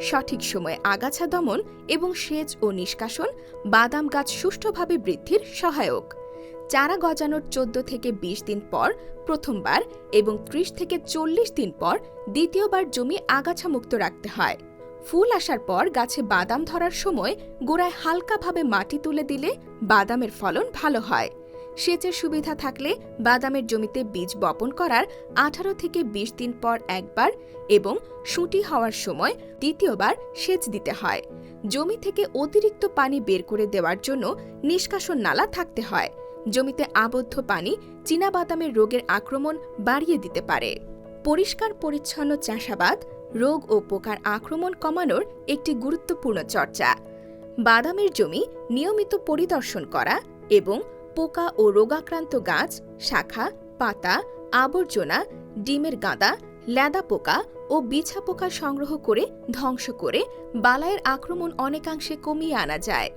সঠিক সময়ে আগাছা দমন এবং সেচ ও নিষ্কাশন বাদাম গাছ সুষ্ঠুভাবে বৃদ্ধির সহায়ক। চারা গজানোর 14 থেকে 20 দিন পর প্রথমবার এবং 30 থেকে 40 দিন পর দ্বিতীয়বার জমি আগাছামুক্ত রাখতে হয়। ফুল আসার পর গাছে বাদাম ধরার সময় গোড়ায় হালকাভাবে মাটি তুলে দিলে বাদামের ফলন ভালো হয়। সেচের সুবিধা থাকলে বাদামের জমিতে বীজ বপন করার 18 থেকে 20 দিন পর একবার এবং শুঁটি হওয়ার সময় দ্বিতীয়বার সেচ দিতে হয়। জমি থেকে অতিরিক্ত পানি বের করে দেওয়ার জন্য নিষ্কাশন নালা থাকতে হয়। জমিতে আবদ্ধ পানি চীনাবাদামের রোগের আক্রমণ বাড়িয়ে দিতে পারে। পরিষ্কার পরিচ্ছন্ন চাষাবাদ রোগ ও পোকার আক্রমণ কমানোর একটি গুরুত্বপূর্ণ চর্চা। বাদামের জমি নিয়মিত পরিদর্শন করা এবং পোকা ও রোগাক্রান্ত গাছ, শাখা, পাতা, আবর্জনা, ডিমের গাদা, ল্যাদা পোকা ও বিছা পোকা সংগ্রহ করে ধ্বংস করে বালাইয়ের আক্রমণ অনেকাংশে কমিয়ে আনা যায়।